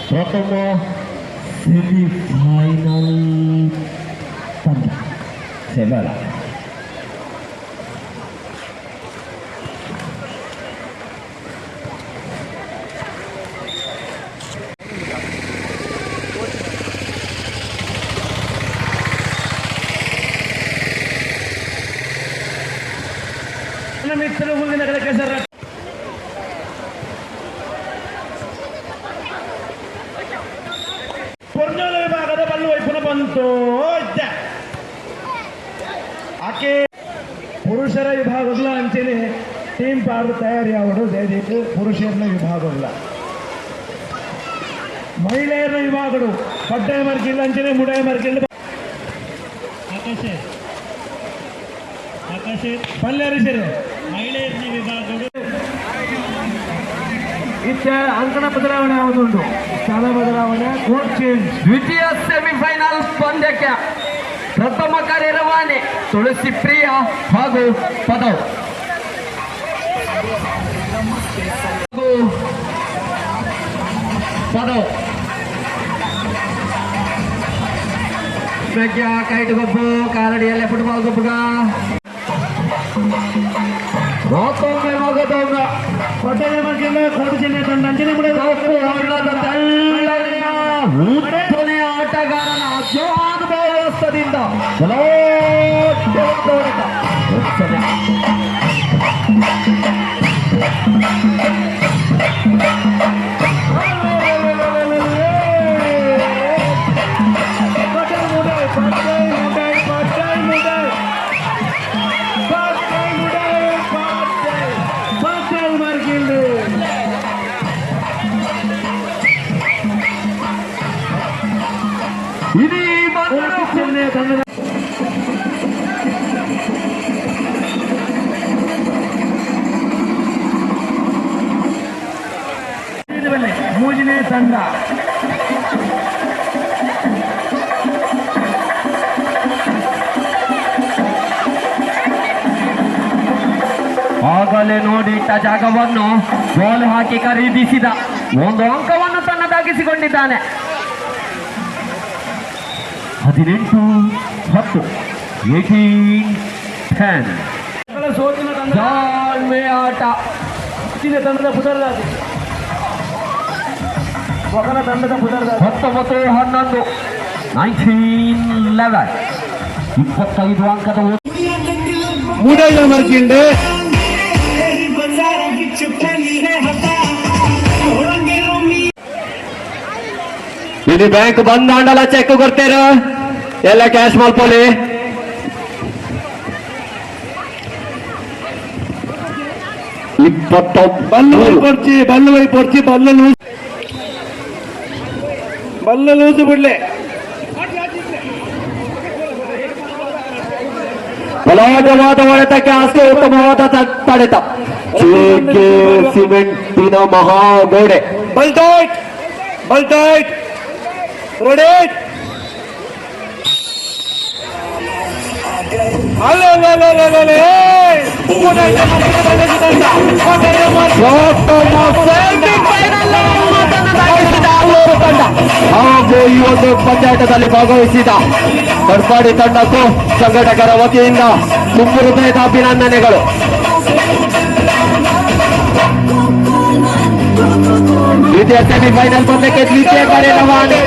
ಪ್ರಥಮ ಸೆಮಿಫೈನಲ್ ತಂಡ ಸೆಬಲ ಮಿತ್ರರು ಮುಂದಿನ ಕಡೆ ಸರ್ ಪೊರ್ಜೋಳ ವಿಭಾಗದ ಬಲ್ಲು ವೈಪುನ ಬಂತು ಆಕೆ ಪುರುಷರ ವಿಭಾಗಗಳ ಅಂಚೆನೆ ಟೀಮ್ ಪಾಡು ತಯಾರಿ ಆವಡು ದಯವಿಟ್ಟು ಪುರುಷರ ವಿಭಾಗಗಳ ಮಹಿಳೆಯರ ವಿಭಾಗಗಳು ಪಡ್ಡಾಯ ಮರ್ಕಿಲ್ಲ ಅಂಚೆನೆ ಮುಡಾಯ ಮರ್ಕಿಲ್ಲ ಪಲ್ಲೇರಿಸಿರು ಮಹಿಳೆಯರ ವಿಭಾಗಗಳು ಅಂಕಣ ಬದಲಾವಣೆ ಯಾವುದುಂಟು ಸ್ಥಳ ಬದಲಾವಣೆ ಕೋಡ್ ಚೇಂಜ್ ದ್ವಿತೀಯ ಸೆಮಿಫೈನಲ್ ಪಂದ್ಯಕ್ಕೆ ಪ್ರಥಮ ಕಾರ್ಯರವಾನೆ ತುಳಸಿ ಪ್ರಿಯ ಹಾಗೂ ಪದವ್ ಪ್ರಜ್ಞಾ ಕೈಟ್ ಗೊಬ್ಬು ಕಾಲಡಿಯಲ್ಲೇ ಫುಟ್ಬಾಲ್ ಗೊಬ್ಬುಗ ಪಡ್ಡಾಯ ಮರ್ಕಿಲ್ಲ ಕೊಡಗು ಜಿಲ್ಲೆ ತಂಡ ಅಂಜನೆ ಮೂರನೇ ಆಟಗಾರನ ಅನುಭವಸ್ಥದಿಂದ ಮೂಜನೇ ತಂಡ ಆಗಲೇ ನೋಡಿಟ್ಟ ಜಾಗವನ್ನು ಗೋಲು ಹಾಕಿ ಖರೀದಿಸಿದ ಒಂದು ಅಂಕವನ್ನು ತನ್ನದಾಗಿಸಿಕೊಂಡಿದ್ದಾನೆ 18-10 18-10 ಸೋತಿನ ತಂಡ ಆಟ ತಂಡದ ಪುದರ್ದಾದಿ ಮೊದಲ ತಂಡದ ಪುದರ್ದಾದಿ 19-11 19-11 25 ಅಂಕದ ಮೂಡಯ್ಯ ಮರ್ಕಿಂಡೆ ಇದು ಬ್ಯಾಂಕ್ ಬಂದ್ ಮಾಡಲ್ಲ ಚೆಕ್ ಕೊಡ್ತೇರ ಎಲ್ಲ ಕ್ಯಾಶ್ ಮಾಡ್ಕೊಳ್ಳಿ ಬಲ್ಲು ಪೊರ್ಚಿ ಬಲ್ಲು ಲೂಸು ಬಿಡ್ಲೆ ಬಲವಾದ ಹೊಡೆತಕ್ಕೆ ಆಸ್ತಿ ಉತ್ತಮವಾದ ತಡೆತ ಸಿಮೆಂಟಿನ ಮಹಾಗೋಡೆ ಬಲ್ಟೈಟ್ ರೊಡೇಟ್ ಹಾಗೂ ಈ ಒಂದು ಪಂದ್ಯಾಟದಲ್ಲಿ ಭಾಗವಹಿಸಿದ ಕಡ್ಪಾಡಿ ತಂಡಕ್ಕೂ ಸಂಘಟಕರ ವತಿಯಿಂದ ತುಂಬು ಹೃದಯದ ಅಭಿನಂದನೆಗಳು. ದ್ವಿತೀಯ ಸೆಮಿಫೈನಲ್ ಪಂದ್ಯಕ್ಕೆ ದ್ವಿತೀಯ ಕಾರ್ಯರವಾನೆ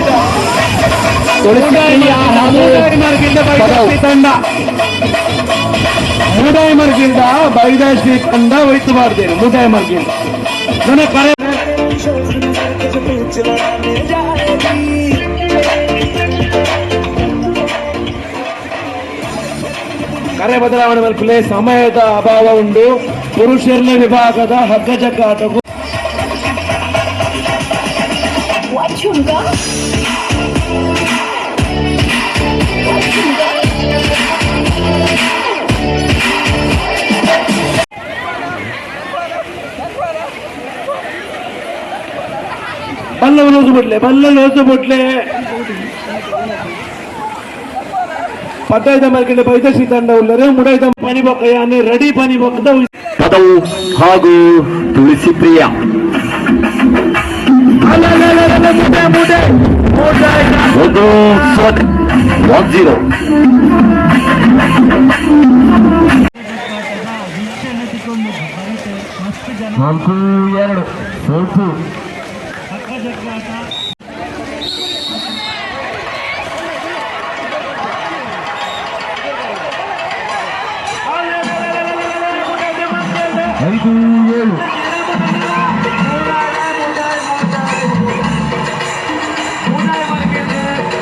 ತಂಡ ಮೂಡಾಯಿ ಮರ್ಗಿಂದ ಬೈದಾಶ್ರೀ ತಂಡ ಹೋಯ್ತು ಮಾಡ್ತೇನೆ ಮೂಡಾಯಿ ಮರ್ಗಿಂದ ಕರೆ ಬದಲಾವಣೆ ಮಲ್ಕಲೆ ಸಮಯದ ಅಭಾವ ಉಂಟು. ಪುರುಷರ ವಿಭಾಗದ ಹಗ್ಗ ಜಗ್ಗಾಟವು ಬಲ್ಲ ಬಿಡ್ಲೆ ಪದ್ದಾಯ್ದ ಮಲ್ಕಂಡೆ ಬೈದಶ್ರೀ ತಂಡ ಉಳ್ಳರೆ ಮುಡೈದ ಪನಿ ಬೊಕ್ಕಯ್ಯ ರೆಡಿ ಪನಿ ಬೊಕ್ಕದ ಪದವು ಹಾಗೂ ತುಳಸಿ ಪ್ರಿಯ 0. ನಾಲ್ಕು 2 ಸೋಲ್ಪು ಐದು 7.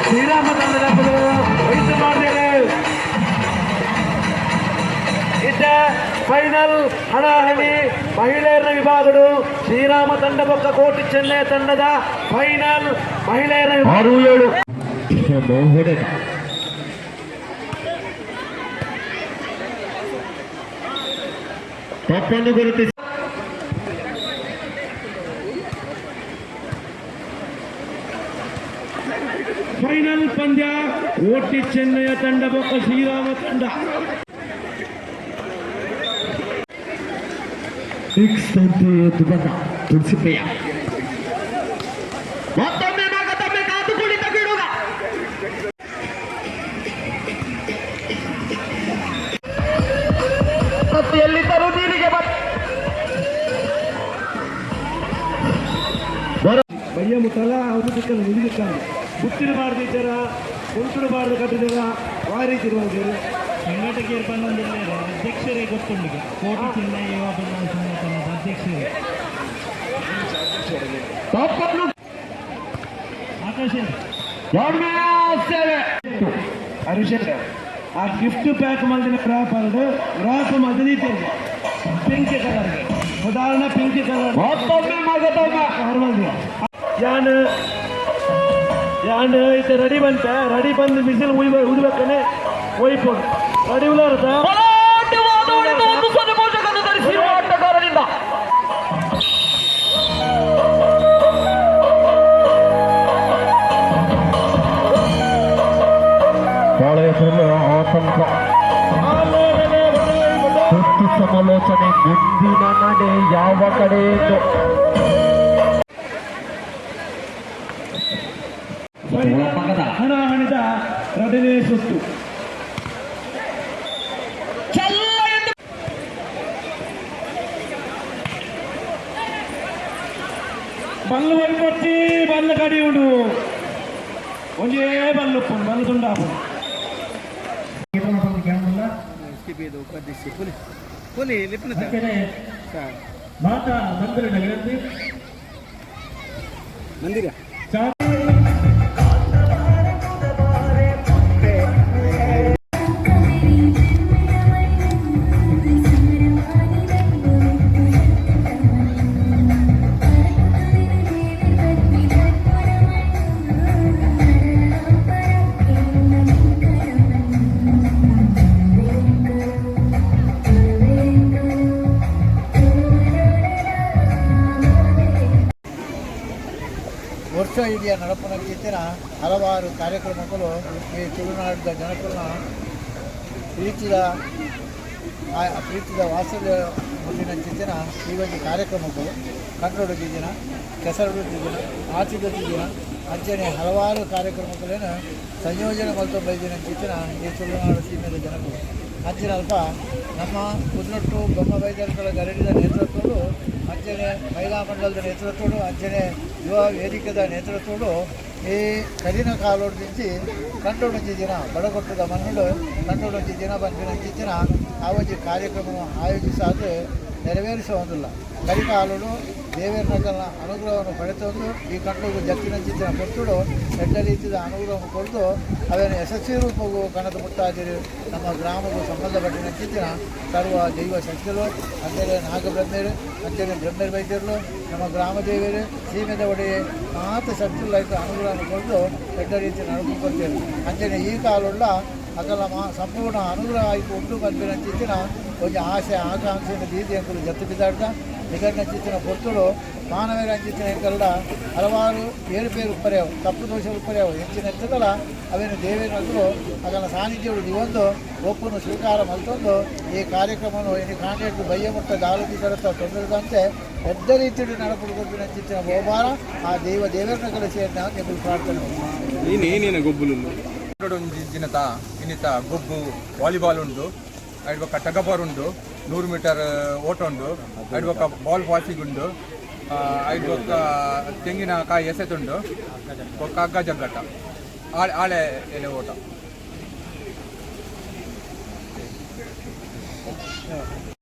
ಶ್ರೀರಾಮ ತಂಡದ ವಹಿಸಿ ಮಾಡಿದ್ದೇವೆ. ಇತ್ತ ಫೈನಲ್ ಹಣಾಹಣಿ ಮಹಿಳೆಯರ ವಿಭಾಗಗಳು ಶ್ರೀರಾಮ ತಂಡ ಪಕ್ಕ ಕೋಟಿ ಚೆನ್ನೈ ತಂಡದ ಫೈನಲ್ ಮಹಿಳೆಯರ 6-7 ಹೊಡೆತ ತಪ್ಪನ್ನು ಗುರುತಿಸಿ ಫೈನಲ್ ಪಂದ್ಯ ಕೋಟಿ ಚೆನ್ನೈಯ ತಂಡ ಪಕ್ಕ ಶ್ರೀರಾಮ ತಂಡ. ಫಿಕ್ಸ್ ತಂತಿ ಎದ್ದು ಬಂದ ತುಳಸಿಪ್ರಿಯ ಮತ್ತೊಮ್ಮೆ ಮಗದೊಮ್ಮೆ ಕಾದು ಕುಳಿತ ಬಿಡುಗ ಮತ್ತು ಎಲ್ಲಿದ್ದರೂ ನೀರಿಗೆ ಬಯ್ಯ ಮುಟ್ಟಲ್ಲ ಅವರು ದಿಕ್ಕಲ್ಲ ನಿಲ್ಲಿಕ್ಕಾಗ ಮುಟ್ಟಿರಬಾರ್ದು ಈ ಥರ ಕುಂಟುಡಬಾರ್ದು ಕಟ್ಟಿದರ ಆ ರೀತಿ ಇರುವುದು ಸಂಘಟಕರು ಬಂದೊಂದಿಲ್ಲ ಅಧ್ಯಕ್ಷರೇ ಗೊತ್ತುಂಡಿಗೆ ಕೋಟಿ ಚೆನ್ನೈ ಯುವ ಬಂಧನ ಸಂಘಟನೆಯ ಅಧ್ಯಕ್ಷರೇ ತಪ್ಪನ್ನು ಆಕಾಶ ಹರೀಶ್ ಆ ಗಿಫ್ಟ್ ಪ್ಯಾಕ್ ಮಾಡಿದ ಗ್ರಾಫ್ ಮದೀತೆ ಪಿಂಕ್ ಕಲರ್ಗೆ ಉದಾಹರಣೆ ಪಿಂಕ್ ಕಲರ್ ಮತ್ತೊಮ್ಮೆ ಮಗದೊಮ್ಮೆ ಯಾನ್ ಐತೆ ರೆಡಿ ಬಂದು ಬಿಸಿಲು ಉಯ್ಬೇಕನೆ ಒಯ್ಬೋದು ರೆಡಿ ಉಲಾರತ ಆಟಗಾರರಿಂದ ಆತಂಕ ತುರ್ತು ಸಮಾಲೋಚನೆ ಮುಂದಿನ ನಡೆ ಯಾವ ಕಡೆ ಹಣಾಹಣಿದ ಎರಡನೇ ಸುತ್ತು ಬಲ್ಲು ಬಂದ್ಕೊಡ್ತಿ ಬಲ್ಲು ಕಡಿ ಉಂಡು ಒಂದೇ ಬಲ್ಲು ಬಲ್ಲು ತುಂಡಾಪು ಮಾತಾ ಮಂದಿರ ವರ್ಷ ಇಡೀ ನಡಪನಕ್ಕಿಂತ ಹಲವಾರು ಕಾರ್ಯಕ್ರಮಗಳು ಈ ತುಳುನಾಡಿನ ಜನಗಳನ್ನ ಪ್ರೀತಿದ ವಾಸದ ಮುಂದಿನ ಚಿಂತನ ಈ ಒಂದು ಕಾರ್ಯಕ್ರಮಗಳು ಕಂಡುಹಿಡಿದ ದಿನ ಕೆಸರುಡಿದ ದಿನ ಆಚಿದ ದಿನ ಅಂಚನೆ ಹಲವಾರು ಕಾರ್ಯಕ್ರಮಗಳನ್ನು ಸಂಯೋಜನೆ ಮಾಡ್ಕೊಂಡು ದಿನ ಚಿಂತನ ಈ ತುಳುನಾಡು ಸೀಮೆಯ ಜನಗಳು ಅಂಚಿನ ಅಲ್ಪ ನಮ್ಮ ಕುದ್ನೊಟ್ಟು ಬೊಮ್ಮ ವೈದ್ಯರುಗಳ ಗರಡಿದ ನೇತೃತ್ವಗಳು ಅಂಚನೆ ಮಹಿಳಾ ಮಂಡಲದ ನೇತೃತ್ವಗಳು ಅಂಚನೆ ಯುವ ವೇದಿಕೆದ ನೇತೃತ್ವಗಳು ಈ ಕರಿನ ಕಾಲೋಡಿಸಿ ಕಂಡೊಂದು ದಿನ ಬಡಗೊಟ್ಟದ ಮಣ್ಣು ಕಂಡೊಂದು ದಿನ ಬಂದಿನ ದಿನ ಆ ಒಂದು ಕಾರ್ಯಕ್ರಮವನ್ನು ಆಯೋಜಿಸಾದ್ರೆ ನೆರವೇರಿಸುವುದಿಲ್ಲ ಕರಿಕ ಹಾಲುಡು ದೇವೇರ ನಗರ ಅನುಗ್ರಹವನ್ನು ಪಡೆತಂದು ಈ ಕಂಡು ಜತ್ತಿನ ಚಿತ್ತಿನ ಕೊಟ್ಟು ಎಲ್ಲ ರೀತಿಯ ಅನುಗ್ರಹವನ್ನು ಕೊಟ್ಟು ಅವೇನು ಯಶಸ್ವಿ ರೂಪವು ಕಣದ ಮುಟ್ಟಾದಿರು ನಮ್ಮ ಗ್ರಾಮಕ್ಕೂ ಸಂಬಂಧಪಟ್ಟಿನ ಚಿತ್ತಿನ ಸರ್ವ ದೈವ ಶಕ್ತಿಗಳು ಅಂತೆಯೇ ನಾಗಬ್ರಹ್ಮೇರು ಅಂತೆಯೇ ಬ್ರಹ್ಮೇರು ವೈದ್ಯರು ನಮ್ಮ ಗ್ರಾಮ ದೇವರು ಸೀಮೆದ ಒಡೆಯ ಮಾತ್ರ ಶಕ್ತಿಗಳಾಯಿತು ಅನುಗ್ರಹವನ್ನು ಕೊಟ್ಟು ಎಲ್ಲ ರೀತಿ ನಡೆದುಕೊಳ್ತೇವೆ ಅಂತೆಯೇ ಈ ಕಾಲುಳ್ಳ ಅಗಲ ಸಂಪೂರ್ಣ ಅನುಗ್ರಹ ಆಯ್ತು ಉಂಟು ಬಂದಿನ ಚಿತ್ತಿನ ಒಂದು ಆಸೆ ಆಕಾಂಕ್ಷೆಯನ್ನು ದೀದಿ ಅಂಕಲು ಜತ್ತು ಬಿದ್ದಾಡ್ದ ನಿಗಣ್ಣ ಚಿತ್ತಿನ ಪೊತ್ತುಳು ಮಾನವರ ಚಿತ್ತಿನ ಎಂಕಲ್ಲ ಹಲವಾರು ಬೇರು ಉಪ್ಪರ್ಯಾವು ತಪ್ಪು ದೋಷ ಉಪ್ಪರ್ಯಾವು ಹೆಚ್ಚಿನ ಎತ್ತದಲ್ಲ ಅವೇನು ದೇವೇನಂತರೂ ಅದನ್ನು ಸಾನ್ನಿಧ್ಯಗಳು ನೀವೊಂದು ಒಪ್ಪನ್ನು ಸ್ವೀಕಾರ ಮಲ್ತೊಂದು ಈ ಕಾರ್ಯಕ್ರಮವನ್ನು ಇನ್ನು ಕಾಂಟ್ಯಾಕ್ಟ್ ಬಯ್ಯ ಮುಟ್ಟ ದಾಲತಿ ಕಡತ ತೊಂದರೆದಂತೆ ದೊಡ್ಡ ರೀತಿಯಲ್ಲಿ ನಡಪಡುತ್ತಿನ ಚಿತ್ತಿನ ಬಹುಭಾರ ಆ ದೇವೇರನ ಕಲಿಸಿಯನ್ನ ನಿಮಗೆ ಪ್ರಾರ್ಥನೆ ಏನೇನೇನು ಗೊಬ್ಬಲು ದಿನದ ಇನ್ನಿತ ಗೊಬ್ಬು ವಾಲಿಬಾಲ್ ಉಂಡು ಐಡ್ ಬೊಕ್ಕ ಟಗಬಾರ್ ಉಂಡು 100 ಮೀಟರ್ ಓಟ ಉಂಡು ಐಡ್ ಬೊಕ್ಕ ಬಾಲ್ ಪಾಸಿಂಗ್ ಉಂಡು ಐಡ್ ಬೊಕ್ಕ ತೆಂಗಿನಕಾಯಿ ಎಸೆತುಂಡು ಬೊಕ್ಕ ಹಗ್ಗ ಜಗ್ಗಟ ಆಳೆ ಎಲೆ ಓಟ.